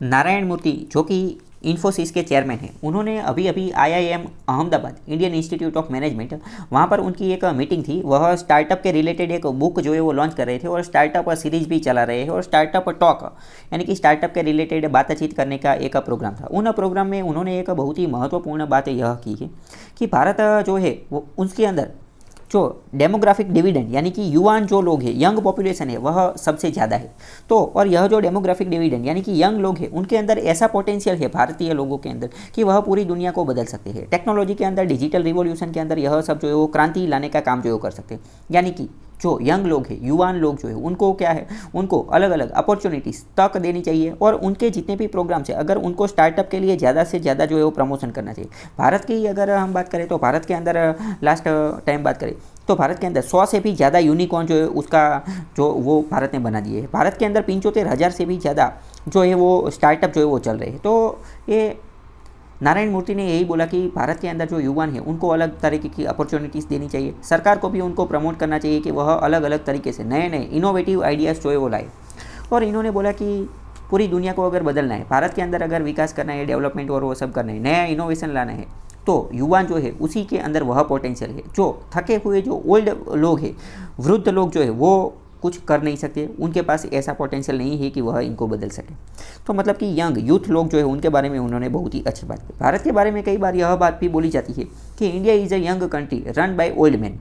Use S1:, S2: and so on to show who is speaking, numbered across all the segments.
S1: नारायण मूर्ति जो कि इन्फोसिस के चेयरमैन हैं, उन्होंने अभी अभी IIM Ahmedabad Indian institute of management, वहाँ पर उनकी एक मीटिंग थी। वह स्टार्टअप के रिलेटेड एक बुक जो है वो लॉन्च कर रहे थे और स्टार्टअप सीरीज भी चला रहे हैं और स्टार्टअप टॉक यानी कि स्टार्टअप के रिलेटेड बातचीत करने का एक प्रोग्राम था। उन प्रोग्राम में उन्होंने एक बहुत ही महत्वपूर्ण बात यह की है कि भारत जो है वो उसके अंदर जो डेमोग्राफिक डिविडेंड यानी कि युवान जो लोग हैं, यंग पॉपुलेशन है, वह सबसे ज़्यादा है। तो और यह जो डेमोग्राफिक डिविडेंड यानी कि यंग लोग हैं, उनके अंदर ऐसा पोटेंशियल है भारतीय लोगों के अंदर कि वह पूरी दुनिया को बदल सकते हैं। टेक्नोलॉजी के अंदर, डिजिटल रिवॉल्यूशन के अंदर यह सब जो है वो क्रांति लाने का काम जो है वो कर सकते हैं। यानी कि जो यंग लोग हैं, युवान लोग जो है, उनको क्या है, उनको अलग अलग अपॉर्चुनिटीज़ तक देनी चाहिए और उनके जितने भी प्रोग्राम्स है, अगर उनको स्टार्टअप के लिए ज़्यादा से ज़्यादा जो है वो प्रमोशन करना चाहिए। भारत की अगर हम बात करें तो भारत के अंदर लास्ट टाइम बात करें तो भारत के अंदर 100 से भी ज़्यादा यूनिकॉर्न जो है उसका जो वो भारत ने बना दिए है। भारत के अंदर 75,000 से भी ज़्यादा जो है वो स्टार्टअप जो है वो चल रहे हैं। तो ये नारायण मूर्ति ने यही बोला कि भारत के अंदर जो युवान है उनको अलग तरीके की अपॉर्चुनिटीज़ देनी चाहिए। सरकार को भी उनको प्रमोट करना चाहिए कि वह अलग अलग तरीके से नए नए इनोवेटिव आइडियाज़ जो है वो लाए। और इन्होंने बोला कि पूरी दुनिया को अगर बदलना है, भारत के अंदर अगर विकास करना है, डेवलपमेंट और वो सब करना है, नया इनोवेशन लाना है, तो युवा जो है उसी के अंदर वह पोटेंशियल है। जो थके हुए जो ओल्ड लोग हैं, वृद्ध लोग जो है वो कुछ कर नहीं सकते, उनके पास ऐसा पोटेंशियल नहीं है कि वह इनको बदल सके। तो मतलब कि यंग यूथ लोग जो है उनके बारे में उन्होंने बहुत ही अच्छी बात की। भारत के बारे में कई बार यह बात भी बोली जाती है कि India is a young country run by old man.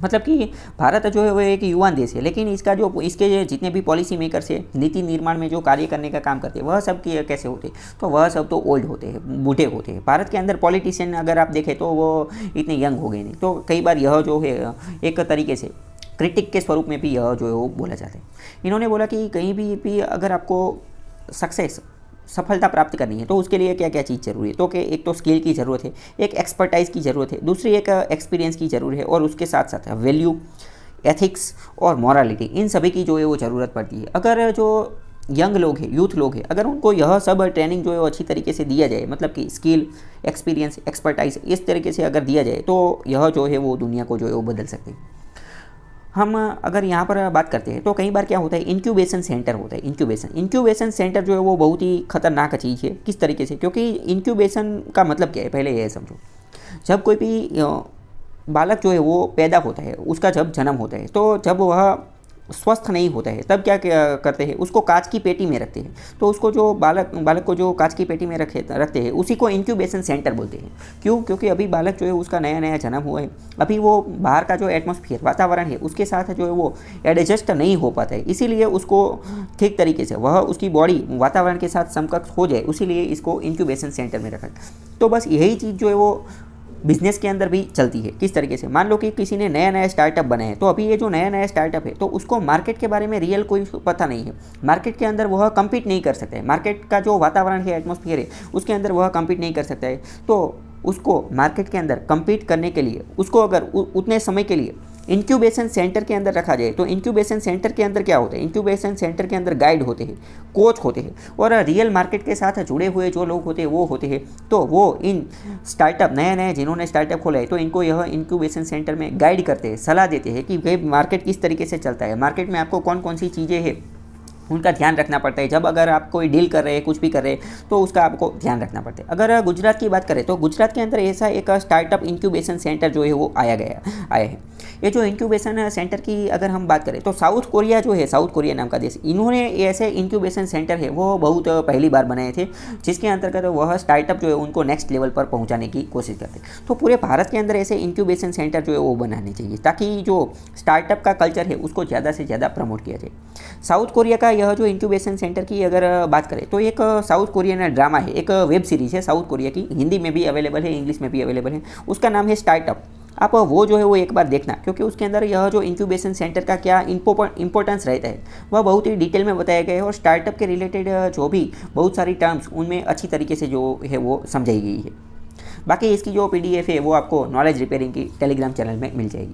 S1: मतलब कि भारत जो है वो एक युवान देश है, लेकिन इसका जो इसके जितने भी पॉलिसी मेकर्स है, नीति निर्माण में जो कार्य करने का काम करते हैं, वह सब कैसे होते हैं, तो वह सब तो ओल्ड होते हैं, बूढ़े होते हैं। भारत के अंदर पॉलिटिशियन अगर आप देखें तो वो इतने यंग हो गए नहीं। तो कई बार यह जो है एक तरीके से क्रिटिक के स्वरूप में भी यह जो है वो बोला जाता है। इन्होंने बोला कि कहीं भी अगर आपको सक्सेस सफलता प्राप्त करनी है तो उसके लिए क्या क्या चीज़ जरूरी है, तो कि एक तो स्किल की ज़रूरत है, एक एक्सपर्टाइज की ज़रूरत है, दूसरी एक एक्सपीरियंस की ज़रूरत है और उसके साथ साथ वैल्यू, एथिक्स और मॉरलिटी, इन सभी की जो है वो ज़रूरत पड़ती है। अगर जो यंग लोग हैं, यूथ लोग हैं, अगर उनको यह सब ट्रेनिंग जो है वो अच्छी तरीके से दिया जाए, मतलब कि स्किल, एक्सपीरियंस, एक्सपर्टाइज इस तरीके से अगर दिया जाए तो यह जो है वो दुनिया को जो है वो बदल सकते हैं। हम अगर यहाँ पर बात करते हैं तो कई बार क्या होता है, इंक्यूबेशन सेंटर होता है। इंक्यूबेशन सेंटर जो है वो बहुत ही खतरनाक चीज़ है। किस तरीके से, क्योंकि इंक्यूबेशन का मतलब क्या है, पहले ये समझो। जब कोई भी बालक जो है वो पैदा होता है, उसका जब जन्म होता है, तो जब वह स्वस्थ नहीं होता है तब क्या करते हैं, उसको कांच की पेटी में रखते हैं। तो उसको जो बालक को जो कांच की पेटी में रखते हैं उसी को इंक्यूबेशन सेंटर बोलते हैं। क्यों? क्योंकि अभी बालक जो है उसका नया नया जन्म हुआ है, अभी वो बाहर का जो एटमॉस्फेयर, वातावरण है, उसके साथ जो है वो एडजस्ट नहीं हो पाता है। इसीलिए उसको ठीक तरीके से वह उसकी बॉडी वातावरण के साथ समकक्ष हो जाए, इसीलिए इसको इंक्यूबेशन सेंटर में रखा। तो बस यही चीज़ जो है वो बिजनेस के अंदर भी चलती है। किस तरीके से, मान लो कि किसी ने नया नया स्टार्टअप बनाया है, तो अभी ये जो नया नया स्टार्टअप है तो उसको मार्केट के बारे में रियल कोई पता नहीं है, मार्केट के अंदर वह कम्पीट नहीं कर सकता है, मार्केट का जो वातावरण है, एटमॉस्फेयर है, उसके अंदर वह कम्पीट नहीं कर सकता है। तो उसको मार्केट के अंदर कम्पीट करने के लिए उसको अगर उतने समय के लिए इंक्यूबेशन सेंटर के अंदर रखा जाए, तो इंक्यूबेशन सेंटर के अंदर क्या होता है, इंक्यूबेशन सेंटर के अंदर गाइड होते हैं, कोच होते हैं और रियल मार्केट के साथ जुड़े हुए जो लोग होते हैं वो होते हैं। तो वो इन स्टार्टअप नया नया जिन्होंने स्टार्टअप खोला है तो इनको यह इंक्यूबेशन सेंटर में गाइड करते हैं, सलाह देते हैं कि भाई मार्केट किस तरीके से चलता है, मार्केट में आपको कौन कौन सी चीज़ें हैं उनका ध्यान रखना पड़ता है। जब अगर आप कोई डील कर रहे हैं, कुछ भी कर रहे हैं, तो उसका आपको ध्यान रखना पड़ता है। अगर गुजरात की बात करें तो गुजरात के अंदर ऐसा एक स्टार्टअप इंक्यूबेशन सेंटर जो है वो आया है। ये जो इंक्यूबेशन सेंटर की अगर हम बात करें तो साउथ कोरिया जो है, साउथ कोरिया नाम का देश, इन्होंने ऐसे इंक्यूबेशन सेंटर है वो बहुत पहली बार बनाए थे, जिसके अंतर्गत वह स्टार्टअप जो है उनको नेक्स्ट लेवल पर पहुँचाने की कोशिश करते। तो पूरे भारत के अंदर ऐसे इंक्यूबेशन सेंटर जो है वो बनाने चाहिए, ताकि जो स्टार्टअप का कल्चर है उसको ज़्यादा से ज़्यादा प्रमोट किया जाए। साउथ कोरिया का यह जो इंक्यूबेशन सेंटर की अगर बात करें तो एक साउथ कोरियन ड्रामा है, एक वेब सीरीज़ है साउथ कोरिया की, हिंदी में भी अवेलेबल है, इंग्लिश में भी अवेलेबल है, उसका नाम है स्टार्टअप। आप वो जो है वो एक बार देखना, क्योंकि उसके अंदर यह जो इंक्यूबेशन सेंटर का क्या इंपॉर्टेंस रहता है वह बहुत ही डिटेल में बताया गया है और स्टार्टअप के रिलेटेड जो भी बहुत सारी टर्म्स उनमें अच्छी तरीके से जो है वो समझाई गई है। बाकी इसकी जो PDF है वो आपको नॉलेज रिपेयरिंग की टेलीग्राम चैनल में मिल जाएगी।